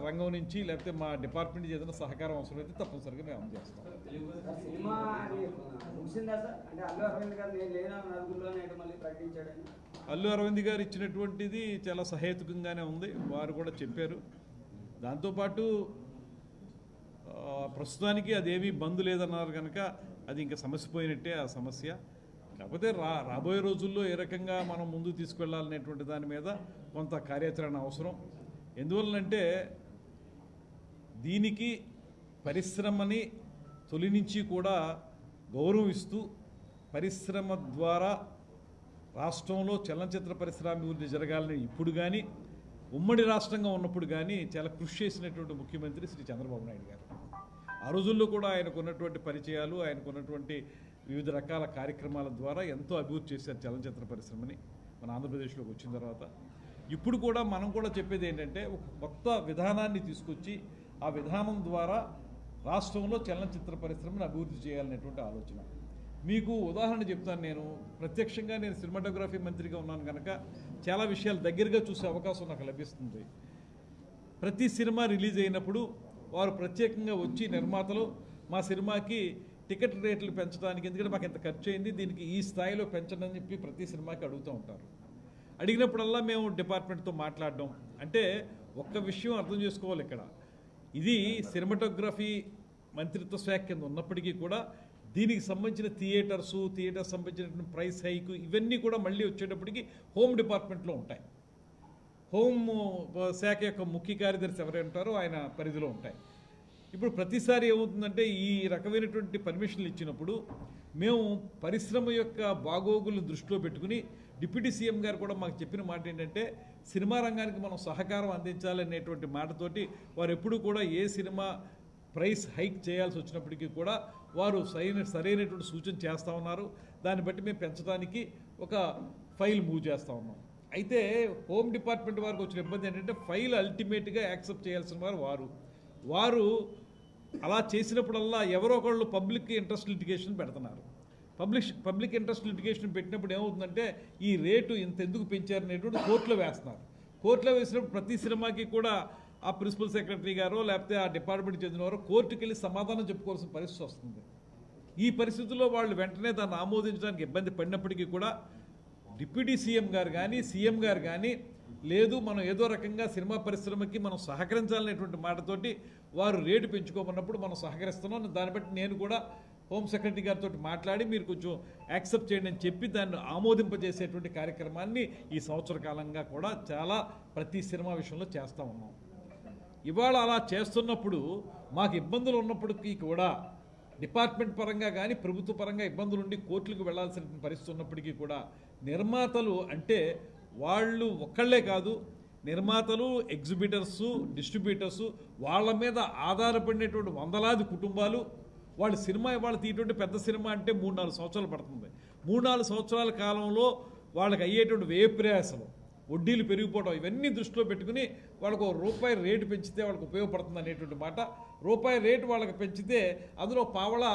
రంగం నుంచి లేకపోతే మా డిపార్ట్మెంట్ నుంచి ఏదైనా సహకారం అవసరం అయితే తప్పనిసరిగా మేము అందజేస్తాం. అల్లు అరవింద్ గారు ఇచ్చినటువంటిది చాలా సహేతుకంగానే ఉంది, వారు కూడా చెప్పారు. దాంతోపాటు ప్రస్తుతానికి అదేమీ బంద్ లేదన్నారు కనుక అది ఇంకా సమస్య పోయినట్టే ఆ సమస్య. కాకపోతే రాబోయే రోజుల్లో ఏ రకంగా మనం ముందుకు తీసుకెళ్లాలనేటువంటి దాని మీద కొంత కార్యాచరణ అవసరం. ఎందువల్లంటే దీనికి పరిశ్రమని తొలి నుంచి కూడా గౌరవిస్తూ పరిశ్రమ ద్వారా రాష్ట్రంలో చలనచిత్ర పరిశ్రమ అభివృద్ధి జరగాలని ఇప్పుడు కానీ ఉమ్మడి రాష్ట్రంగా ఉన్నప్పుడు కానీ చాలా కృషి చేసినటువంటి ముఖ్యమంత్రి శ్రీ చంద్రబాబు నాయుడు గారు. ఆ రోజుల్లో కూడా ఆయనకున్నటువంటి పరిచయాలు, ఆయనకున్నటువంటి వివిధ రకాల కార్యక్రమాల ద్వారా ఎంతో అభివృద్ధి చేశారు చలనచిత్ర పరిశ్రమని మన ఆంధ్రప్రదేశ్లోకి వచ్చిన తర్వాత. ఇప్పుడు కూడా మనం కూడా చెప్పేది ఏంటంటే ఒక కొత్త విధానాన్ని తీసుకొచ్చి ఆ విధానం ద్వారా రాష్ట్రంలో చలనచిత్ర పరిశ్రమను అభివృద్ధి చేయాలనేటువంటి ఆలోచన. మీకు ఉదాహరణ చెప్తాను. నేను ప్రత్యక్షంగా నేను సినిమాటోగ్రఫీ మంత్రిగా ఉన్నాను కనుక చాలా విషయాలు దగ్గరగా చూసే అవకాశం నాకు లభిస్తుంది. ప్రతి సినిమా రిలీజ్ అయినప్పుడు వారు ప్రత్యేకంగా వచ్చి నిర్మాతలు మా సినిమాకి టికెట్ రేట్లు పెంచడానికి, ఎందుకంటే మాకు ఎంత ఖర్చు అయింది, దీనికి ఈ స్థాయిలో పెంచండి అని చెప్పి ప్రతి సినిమాకి అడుగుతూ ఉంటారు. అడిగినప్పుడల్లా మేము డిపార్ట్మెంట్తో మాట్లాడడం అంటే ఒక్క విషయం అర్థం చేసుకోవాలి. ఇక్కడ ఇది సినిమాటోగ్రఫీ మంత్రిత్వ శాఖ కింద ఉన్నప్పటికీ కూడా దీనికి సంబంధించిన థియేటర్స్ సంబంధించిన ప్రైస్ హైక్ ఇవన్నీ కూడా మళ్ళీ వచ్చేటప్పటికి హోమ్ డిపార్ట్మెంట్లో ఉంటాయి. హోమ్ శాఖ యొక్క ముఖ్య కార్యదర్శి ఎవరైనా ఉంటారో ఆయన పరిధిలో ఉంటాయి. ఇప్పుడు ప్రతిసారి ఏమవుతుందంటే ఈ రకమైనటువంటి పర్మిషన్లు ఇచ్చినప్పుడు మేము పరిశ్రమ యొక్క బాగోగులను దృష్టిలో పెట్టుకుని డిప్యూటీ సీఎం గారు కూడా మాకు చెప్పిన మాట ఏంటంటే సినిమా రంగానికి మనం సహకారం అందించాలనేటువంటి మాటతోటి వారు ఎప్పుడు కూడా ఏ సినిమా ప్రైస్ హైక్ చేయాల్సి వచ్చినప్పటికీ కూడా వారు సరైనటువంటి సూచన చేస్తూ ఉన్నారు. దాన్ని బట్టి మేము పెంచడానికి ఒక ఫైల్ మూవ్ చేస్తూ ఉన్నాం. అయితే హోమ్ డిపార్ట్మెంట్ వారికి వచ్చిన ఇబ్బంది ఏంటంటే ఫైల్ అల్టిమేట్గా యాక్సెప్ట్ చేయాల్సిన వారు అలా చేసినప్పుడల్లా ఎవరో ఒకళ్ళు పబ్లిక్ ఇంట్రెస్ట్ లిటిగేషన్ పెడుతున్నారు. పబ్లిక్ ఇంట్రెస్ట్ లిటిగేషన్ పెట్టినప్పుడు ఏమవుతుందంటే ఈ రేటు ఇంత ఎందుకు పెంచారనేటువంటి కోర్టులో వేస్తున్నారు. కోర్టులో వేసినప్పుడు ప్రతి సినిమాకి కూడా ఆ ప్రిన్సిపల్ సెక్రటరీ గారో లేకపోతే ఆ డిపార్ట్మెంట్ చెందినవారో కోర్టుకి వెళ్ళి సమాధానం చెప్పుకోవాల్సిన పరిస్థితి వస్తుంది. ఈ పరిస్థితుల్లో వాళ్ళు వెంటనే దాన్ని ఆమోదించడానికి ఇబ్బంది పడినప్పటికీ కూడా డిప్యూటీ సీఎం గారు కానీ సీఎం గారు కానీ లేదు మనం ఏదో రకంగా సినిమా పరిశ్రమకి మనం సహకరించాలనేటువంటి మాటతోటి వారు రేటు పెంచుకోమన్నప్పుడు మనం సహకరిస్తున్నాం. దాన్ని బట్టి నేను కూడా హోమ్ సెక్రటరీ గారితో మాట్లాడి మీరు కొంచెం యాక్సెప్ట్ చేయండి అని చెప్పి దాన్ని ఆమోదింపజేసేటువంటి కార్యక్రమాన్ని ఈ సంవత్సర కాలంగా కూడా చాలా ప్రతి సినిమా విషయంలో చేస్తూ ఉన్నాం. ఇవాళ అలా చేస్తున్నప్పుడు మాకు ఇబ్బందులు ఉన్నప్పటికీ కూడా డిపార్ట్మెంట్ పరంగా కానీ ప్రభుత్వ పరంగా ఇబ్బందులు ఉండి కోర్టులకు వెళ్లాల్సిన పరిస్థితి ఉన్నప్పటికీ కూడా నిర్మాతలు అంటే వాళ్ళు ఒక్కళ్లే కాదు, నిర్మాతలు, ఎగ్జిబిటర్సు, డిస్ట్రిబ్యూటర్సు వాళ్ళ మీద ఆధారపడినటువంటి వందలాది కుటుంబాలు వాళ్ళు సినిమా ఇవాళ తీయటువంటి పెద్ద సినిమా అంటే 3-4 సంవత్సరాలు పడుతుంది. 3-4 సంవత్సరాల కాలంలో వాళ్ళకి అయ్యేటువంటి వ్యయ ప్రయాసలు, వడ్డీలు పెరిగిపోవడం ఇవన్నీ దృష్టిలో పెట్టుకుని వాళ్ళకు రూపాయి రేటు పెంచితే వాళ్ళకి ఉపయోగపడుతుంది అనేటువంటి మాట. రూపాయి రేటు వాళ్ళకి పెంచితే అందులో పావలా